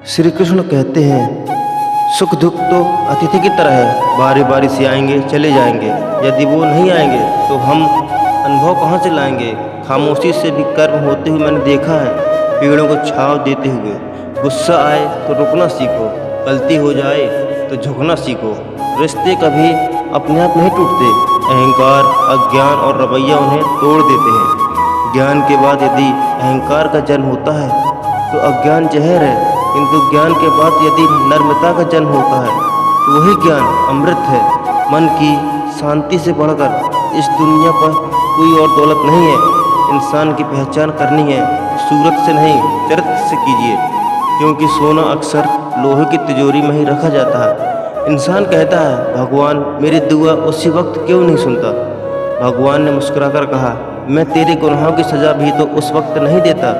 श्री कृष्ण कहते हैं सुख दुख तो अतिथि की तरह है, बारी बारी से आएंगे चले जाएंगे। यदि वो नहीं आएंगे तो हम अनुभव कहाँ से लाएंगे। खामोशी से भी कर्म होते हुए मैंने देखा है, पेड़ों को छांव देते हुए। गुस्सा आए तो रुकना सीखो, गलती हो जाए तो झुकना सीखो। रिश्ते कभी अपने आप नहीं टूटते, अहंकार अज्ञान और रवैया उन्हें तोड़ देते हैं। ज्ञान के बाद यदि अहंकार का जन्म होता है तो अज्ञान जहर है, किंतु ज्ञान के बाद यदि नर्मता का जन्म होता है तो वही ज्ञान अमृत है। मन की शांति से बढ़कर इस दुनिया पर कोई और दौलत नहीं है। इंसान की पहचान करनी है तो सूरत से नहीं, चरित्र से कीजिए, क्योंकि सोना अक्सर लोहे की तिजोरी में ही रखा जाता है। इंसान कहता है भगवान मेरी दुआ उसी वक्त क्यों नहीं सुनता। भगवान ने मुस्कुराकर कहा मैं तेरे गुनाहों की सज़ा भी तो उस वक्त नहीं देता।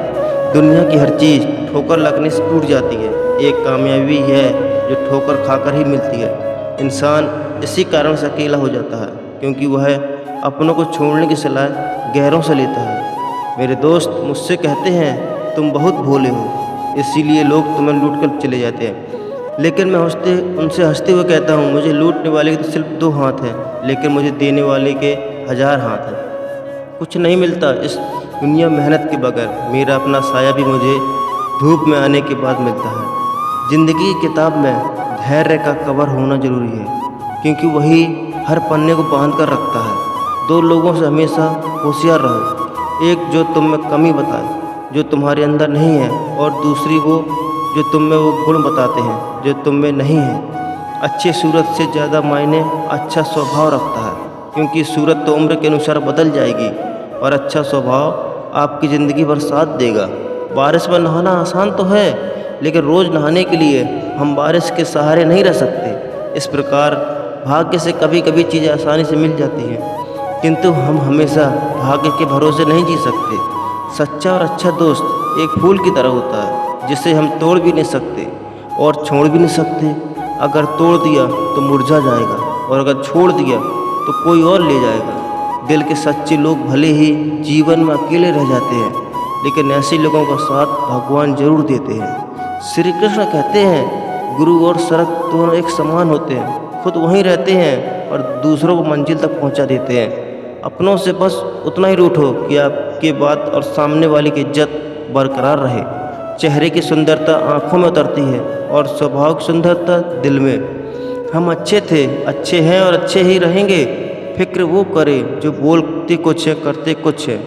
दुनिया की हर चीज़ ठोकर लगने से टूट जाती है, एक कामयाबी है जो ठोकर खाकर ही मिलती है। इंसान इसी कारण से अकेला हो जाता है क्योंकि वह अपनों को छोड़ने की सलाह गैरों से लेता है। मेरे दोस्त मुझसे कहते हैं तुम बहुत भोले हो, इसीलिए लोग तुम्हें लूट कर चले जाते हैं। लेकिन मैं उनसे हंसते हुए कहता हूँ मुझे लूटने वाले के तो सिर्फ 2 हाथ हैं, लेकिन मुझे देने वाले के 1000 हाथ हैं। कुछ नहीं मिलता इस दुनिया मेहनत के बगैर। मेरा अपना साया भी मुझे धूप में आने के बाद मिलता है। ज़िंदगी की किताब में धैर्य का कवर होना ज़रूरी है, क्योंकि वही हर पन्ने को बांध कर रखता है। 2 लोगों से हमेशा होशियार रहो, एक जो तुम में कमी बताए जो तुम्हारे अंदर नहीं है, और दूसरी वो जो तुम में वो गुण बताते हैं जो तुम में नहीं है। अच्छी सूरत से ज़्यादा मायने अच्छा स्वभाव रखता है, क्योंकि सूरत तो उम्र के अनुसार बदल जाएगी और अच्छा स्वभाव आपकी ज़िंदगी भर साथ देगा। बारिश में नहाना आसान तो है, लेकिन रोज़ नहाने के लिए हम बारिश के सहारे नहीं रह सकते। इस प्रकार भाग्य से कभी कभी चीज़ें आसानी से मिल जाती हैं, किंतु हम हमेशा भाग्य के भरोसे नहीं जी सकते। सच्चा और अच्छा दोस्त एक फूल की तरह होता है, जिसे हम तोड़ भी नहीं सकते और छोड़ भी नहीं सकते। अगर तोड़ दिया तो मुरझा जाएगा, और अगर छोड़ दिया तो कोई और ले जाएगा। दिल के सच्चे लोग भले ही जीवन में अकेले रह जाते हैं, लेकिन ऐसे लोगों का साथ भगवान जरूर देते हैं। श्री कृष्ण कहते हैं गुरु और सड़क दोनों एक समान होते हैं, खुद वहीं रहते हैं और दूसरों को मंजिल तक पहुंचा देते हैं। अपनों से बस उतना ही रूठो कि आपके बात और सामने वाले की इज्जत बरकरार रहे। चेहरे की सुंदरता आँखों में उतरती है और स्वभाव की सुंदरता दिल में। हम अच्छे थे, अच्छे हैं और अच्छे ही रहेंगे। फिक्र वो करे जो बोलते कुछ है, करते कुछ है,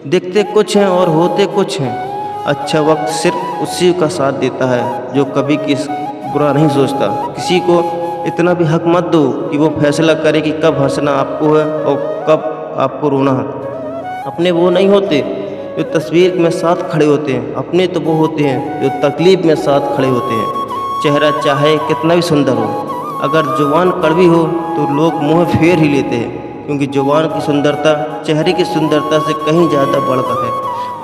दिखते कुछ हैं और होते कुछ हैं। अच्छा वक्त सिर्फ उसी का साथ देता है जो कभी किस बुरा नहीं सोचता। किसी को इतना भी हक मत दो कि वो फैसला करे कि कब हंसना आपको है और कब आपको रोना है। अपने वो नहीं होते जो तस्वीर में साथ खड़े होते हैं, अपने तो वो होते हैं जो तकलीफ में साथ खड़े होते हैं। चेहरा चाहे कितना भी सुंदर हो, अगर जुबान कड़वी हो तो लोग मुँह फेर ही लेते हैं, क्योंकि जुबान की सुंदरता चेहरे की सुंदरता से कहीं ज़्यादा बढ़कर है।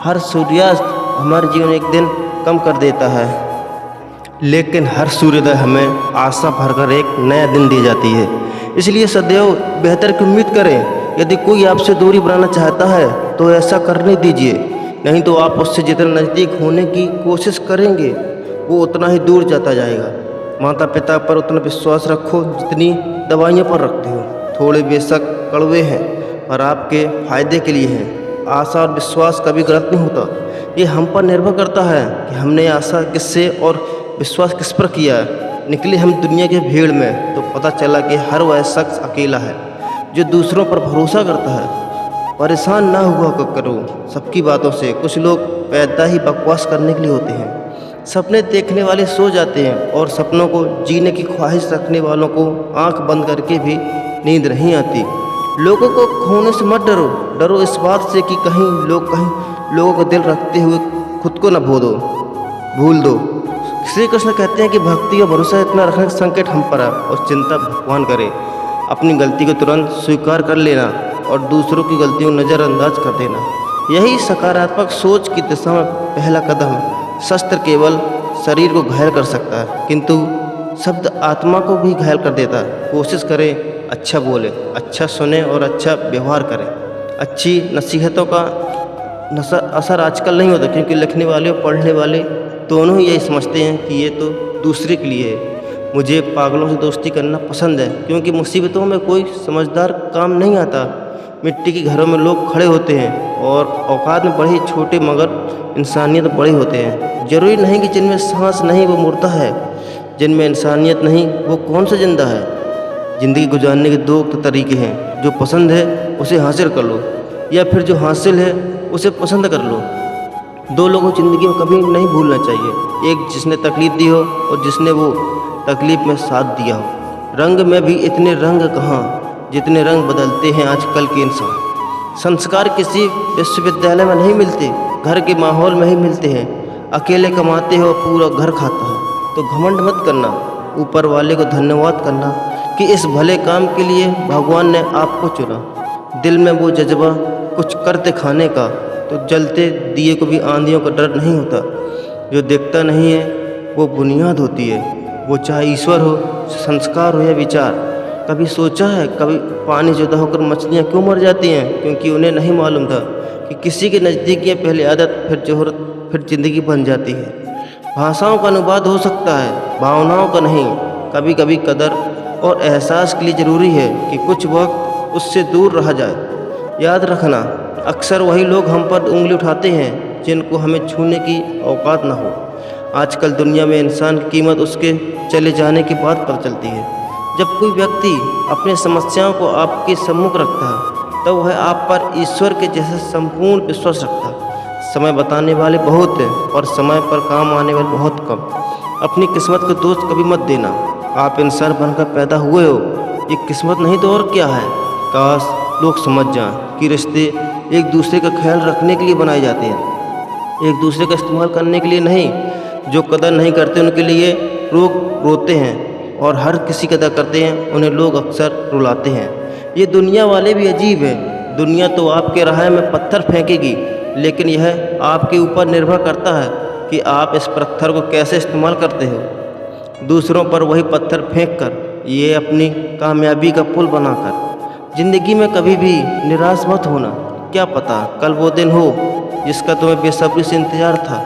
हर सूर्यास्त हमारे जीवन एक दिन कम कर देता है, लेकिन हर सूर्योदय हमें आशा भरकर एक नया दिन दे जाती है। इसलिए सदैव बेहतर की उम्मीद करें। यदि कोई आपसे दूरी बनाना चाहता है तो ऐसा करने दीजिए, नहीं तो आप उससे जितना नज़दीक होने की कोशिश करेंगे वो उतना ही दूर जाता जाएगा। माता पिता पर उतना विश्वास रखो जितनी दवाइयों पर रखते हो। थोड़े बेशक कड़वे हैं पर आपके फ़ायदे के लिए हैं। आशा और विश्वास कभी गलत नहीं होता, ये हम पर निर्भर करता है कि हमने आशा किससे और विश्वास किस पर किया है। निकले हम दुनिया के भीड़ में तो पता चला कि हर वह शख्स अकेला है जो दूसरों पर भरोसा करता है। परेशान ना हुआ करो सबकी बातों से, कुछ लोग पैदा ही बकवास करने के लिए होते हैं। सपने देखने वाले सो जाते हैं और सपनों को जीने की ख्वाहिश रखने वालों को आंख बंद करके भी नींद नहीं आती। लोगों को खोने से मत डरो, डरो इस बात से कि कहीं लोगों को दिल रखते हुए खुद को न भूल दो। श्री कृष्ण कहते हैं कि भक्ति और भरोसा इतना रखने का संकट हम पर है और चिंता भगवान करे। अपनी गलती को तुरंत स्वीकार कर लेना और दूसरों की गलतियों को नज़रअंदाज कर देना, यही सकारात्मक सोच की दिशा में पहला कदम है। शस्त्र केवल शरीर को घायल कर सकता है, किंतु शब्द आत्मा को भी घायल कर देता है। कोशिश करें अच्छा बोले, अच्छा सुने और अच्छा व्यवहार करें। अच्छी नसीहतों का असर आजकल नहीं होता, क्योंकि लिखने वाले और पढ़ने वाले दोनों ही यही समझते हैं कि ये तो दूसरे के लिए है। मुझे पागलों से दोस्ती करना पसंद है क्योंकि मुसीबतों में कोई समझदार काम नहीं आता। मिट्टी के घरों में लोग खड़े होते हैं और औकात में बड़े छोटे मगर इंसानियत बड़े होते हैं। ज़रूरी नहीं कि जिनमें सांस नहीं वो मुर्दा है, जिनमें इंसानियत नहीं वो कौन सा जिंदा है। ज़िंदगी गुजारने के दो तरीके हैं, जो पसंद है उसे हासिल कर लो या फिर जो हासिल है उसे पसंद कर लो। दो लोगों को ज़िंदगी में कभी नहीं भूलना चाहिए, एक जिसने तकलीफ़ दी हो और जिसने वो तकलीफ़ में साथ दिया हो। रंग में भी इतने रंग कहाँ जितने रंग बदलते हैं आजकल के इंसान। संस्कार किसी विश्वविद्यालय में नहीं मिलते, घर के माहौल में ही मिलते हैं। अकेले कमाते हो पूरा घर खाता है तो घमंड मत करना, ऊपर वाले को धन्यवाद करना कि इस भले काम के लिए भगवान ने आपको चुना। दिल में वो जज्बा कुछ कर दिखाने का तो जलते दिए को भी आंधियों का डर नहीं होता। जो दिखता नहीं है वो बुनियाद होती है, वो चाहे ईश्वर हो, संस्कार हो या विचार। कभी सोचा है कभी पानी जुदा होकर मछलियाँ क्यों मर जाती हैं? क्योंकि उन्हें नहीं मालूम था कि किसी के नज़दीक ये पहले आदत फिर जोहरत फिर ज़िंदगी बन जाती है। भाषाओं का अनुवाद हो सकता है, भावनाओं का नहीं। कभी कभी कदर और एहसास के लिए ज़रूरी है कि कुछ वक्त उससे दूर रहा जाए। याद रखना, अक्सर वही लोग हम पर उंगली उठाते हैं जिनको हमें छूने की औकात ना हो। आजकल दुनिया में इंसान की कीमत उसके चले जाने के बाद पता चलती है। जब कोई व्यक्ति अपनी समस्याओं को आपके सम्मुख रखता है तो वह आप पर ईश्वर के जैसे संपूर्ण विश्वास रखता है। समय बताने वाले बहुत हैं और समय पर काम आने वाले बहुत कम। अपनी किस्मत को दोस्त कभी मत देना। आप इंसान बनकर पैदा हुए हो, ये किस्मत नहीं तो और क्या है। काश लोग समझ जाएं कि रिश्ते एक दूसरे का ख्याल रखने के लिए बनाए जाते हैं, एक दूसरे का इस्तेमाल करने के लिए नहीं। जो कदर नहीं करते उनके लिए लोग रोते हैं और हर किसी कदर करते हैं उन्हें लोग अक्सर रुलाते हैं। ये दुनिया वाले भी अजीब है। दुनिया तो आपके राह में पत्थर फेंकेगी, लेकिन यह आपके ऊपर निर्भर करता है कि आप इस पत्थर को कैसे इस्तेमाल करते हो। दूसरों पर वही पत्थर फेंक कर, ये अपनी कामयाबी का पुल बनाकर। ज़िंदगी में कभी भी निराश मत होना, क्या पता कल वो दिन हो जिसका तुम्हें बेसब्री से इंतज़ार था।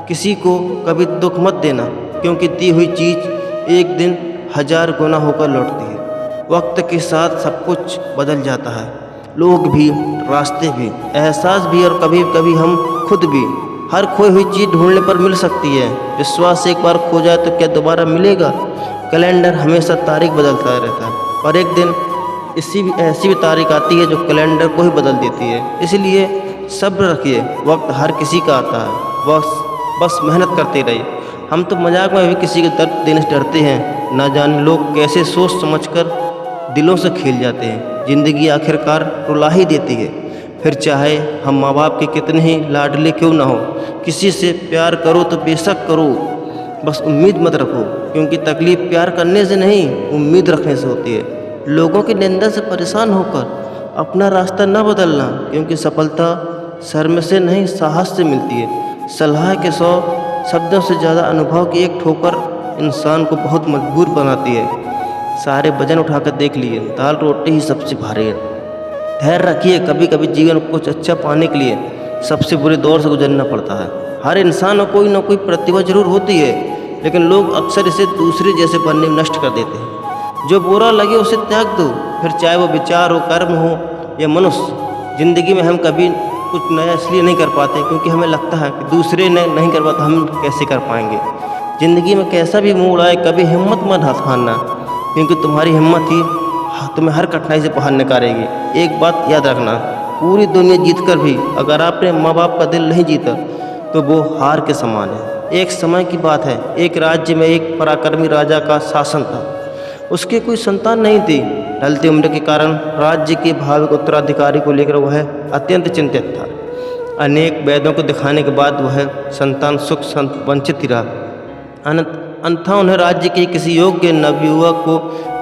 किसी को कभी दुख मत देना, क्योंकि दी हुई चीज़ एक दिन 1000 गुना होकर लौटती है। वक्त के साथ सब कुछ बदल जाता है, लोग भी, रास्ते भी, एहसास भी और कभी कभी हम खुद भी। हर खोई हुई चीज़ ढूंढने पर मिल सकती है। विश्वास एक बार खो जाए तो क्या दोबारा मिलेगा? कैलेंडर हमेशा तारीख बदलता रहता है और एक दिन ऐसी भी तारीख आती है जो कैलेंडर को ही बदल देती है। इसलिए सब्र रखिए, वक्त हर किसी का आता है, बस मेहनत करते रहिए। हम तो मजाक में भी किसी के दर्द देने से डरते हैं, ना जाने लोग कैसे सोच समझकर दिलों से खेल जाते हैं। ज़िंदगी आखिरकार रुला ही देती है, फिर चाहे हम माँ बाप के कितने ही लाडले क्यों ना हो। किसी से प्यार करो तो बेशक करो, बस उम्मीद मत रखो, क्योंकि तकलीफ़ प्यार करने से नहीं उम्मीद रखने से होती है। लोगों की निंदा से परेशान होकर अपना रास्ता न बदलना, क्योंकि सफलता शर्म से नहीं साहस से मिलती है। सलाह के 100 शब्दों से ज़्यादा अनुभव की एक ठोकर इंसान को बहुत मजबूर बनाती है। सारे वजन उठाकर देख लिए, दाल रोटी ही सबसे भारी है। धैर्य रखिए, कभी कभी जीवन को कुछ अच्छा पाने के लिए सबसे बुरे दौर से गुजरना पड़ता है। हर इंसान में कोई ना कोई प्रतिभा जरूर होती है, लेकिन लोग अक्सर इसे दूसरे जैसे बनने में नष्ट कर देते हैं। जो बुरा लगे उसे त्याग दो, फिर चाहे वो विचार हो, कर्म हो या मनुष्य। ज़िंदगी में हम कभी कुछ नया इसलिए नहीं कर पाते क्योंकि हमें लगता है कि दूसरे ने नहीं कर पाता, हम कैसे कर पाएंगे। ज़िंदगी में कैसा भी मोड़ आए कभी हिम्मत मत हारना, क्योंकि तुम्हारी हिम्मत ही तुम्हें हर कठिनाई से बाहर निकालेगी। एक बात याद रखना, पूरी दुनिया जीतकर भी अगर आपने माँ बाप का दिल नहीं जीता तो वो हार के समान है। एक समय की बात है, एक राज्य में एक पराक्रमी राजा का शासन था। उसके कोई संतान नहीं थी। ढलती उम्र के कारण राज्य के भावी उत्तराधिकारी को लेकर वह अत्यंत चिंतित था। अनेक वेदों को दिखाने के बाद वह संतान सुख वंचित ही रहा। अंततः उन्हें राज्य के किसी योग्य नवयुवक को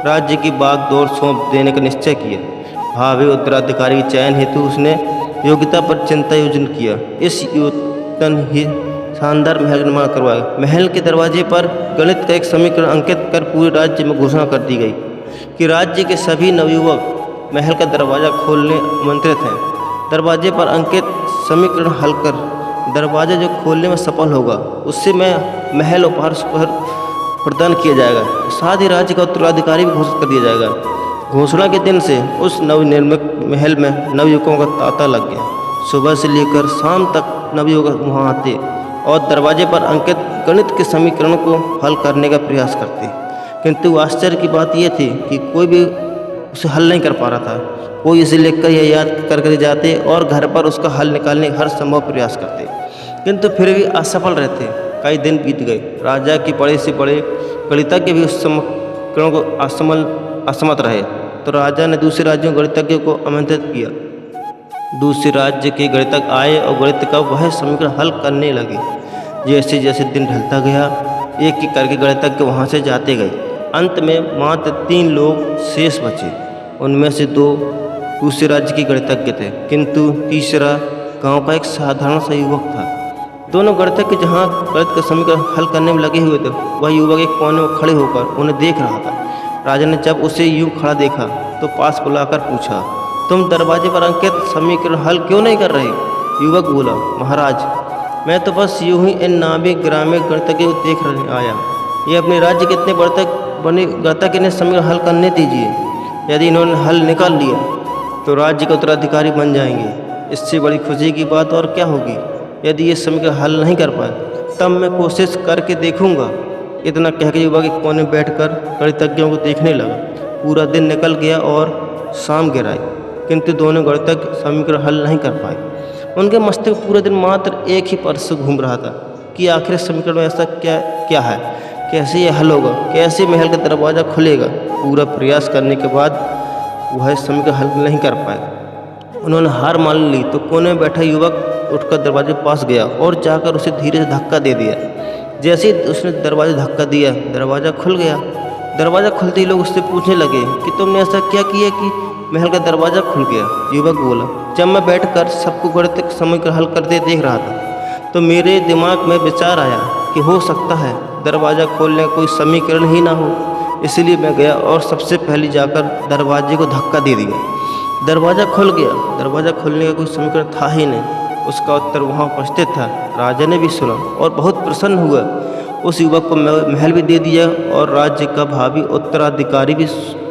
राज्य की बागडोर सौंप देने का निश्चय किया। भावी उत्तराधिकारी के चयन हेतु उसने योग्यता पर चिंता योजन किया। इस योजन ही शानदार महल निर्माण करवाया। महल के दरवाजे पर गणित का एक समीकरण अंकित कर पूरे राज्य में घोषणा कर दी गई कि राज्य के सभी नवयुवक महल का दरवाज़ा खोलने आमंत्रित हैं। दरवाजे पर अंकित समीकरण हल कर दरवाज़ा जो खोलने में सफल होगा उससे मैं महल उपहार प्रदान किया जाएगा। साथ ही राज्य का उत्तराधिकारी भी घोषित कर दिया जाएगा। घोषणा के दिन से उस नवनिर्मित महल में नवयुवकों का तांता लग गया। सुबह से लेकर शाम तक नवयुवक वहाँ आते और दरवाजे पर अंकित गणित के समीकरणों को हल करने का प्रयास करते, किंतु आश्चर्य की बात यह थी कि कोई भी उसे हल नहीं कर पा रहा था। कोई इसे लिखकर या याद करके जाते और घर पर उसका हल निकालने का हर संभव प्रयास करते, किंतु फिर भी असफल रहते। कई दिन बीत गए। राजा के बड़े से बड़े गणितज्ञ भी उस समीकरणों को असमत रहे, तो राजा ने दूसरे राज्यों के गणितज्ञों को आमंत्रित किया। दूसरे राज्य के गणितज्ञ आए और गणित का वह समीकरण हल करने लगे। जैसे जैसे दिन ढलता गया, एक एक करके गणितज्ञ वहाँ से जाते गए। अंत में मात्र 3 लोग शेष बचे। उनमें से 2 दूसरे राज्य के गणितज्ञ थे, किंतु तीसरा गांव का एक साधारण सा युवक था। दोनों गणितज्ञ जहाँ गणित का समीकरण हल करने में लगे हुए थे, वह युवक एक कोने में खड़े होकर उन्हें देख रहा था। राजा ने जब उसे यूं खड़ा देखा तो पास बुलाकर पूछा, तुम दरवाजे पर अंकित समीकरण हल क्यों नहीं कर रहे? युवक बोला, महाराज, मैं तो बस यूं ही इन नामी ग्रामीण गणितज्ञ को देख रहे आया। ये अपने राज्य के इतने बड़े गणितज्ञ ने समीकरण हल करने दीजिए। यदि इन्होंने हल निकाल लिया तो राज्य के उत्तराधिकारी बन जाएंगे। इससे बड़ी खुशी की बात और क्या होगी। यदि ये समीकरण हल नहीं कर पाए तब मैं कोशिश करके देखूंगा। इतना कहकर युवक एक कोने में बैठकर गणितज्ञों को देखने लगा। पूरा दिन निकल गया और शाम गिर आई, किंतु दोनों गणितज्ञ समीकरण हल नहीं कर पाए। उनके मस्तिष्क पूरे दिन मात्र एक ही प्रश्न घूम रहा था कि आखिर समीकरण में ऐसा क्या है, कैसे ये हल होगा, कैसे महल का दरवाज़ा खुलेगा। पूरा प्रयास करने के बाद वह समीकरण हल नहीं कर पाए। उन्होंने हार मान ली तो कोने में बैठा युवक उठकर दरवाजे के पास गया और जाकर उसे धीरे से धक्का दे दिया। जैसे ही उसने दरवाजा धक्का दिया, दरवाज़ा खुल गया। दरवाज़ा खुलते ही लोग उससे पूछने लगे कि तुमने ऐसा क्या किया कि महल का दरवाज़ा खुल गया? युवक बोला, जब मैं बैठकर सबको गणित समीकरण हल करते देख रहा था तो मेरे दिमाग में विचार आया कि हो सकता है दरवाज़ा खोलने का कोई समीकरण ही ना हो। इसलिए मैं गया और सबसे पहले जाकर दरवाजे को धक्का दे दिया। दरवाज़ा खुल गया। दरवाज़ा खोलने का कोई समीकरण था ही नहीं। उसका उत्तर वहाँ उपस्थित था। राजा ने भी सुना और बहुत प्रसन्न हुआ। उस युवक को महल भी दे दिया और राज्य का भावी उत्तराधिकारी भी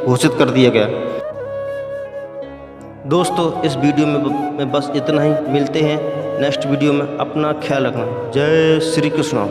घोषित कर दिया गया। दोस्तों, इस वीडियो में बस इतना ही। मिलते हैं नेक्स्ट वीडियो में। अपना ख्याल रखना। जय श्री कृष्ण।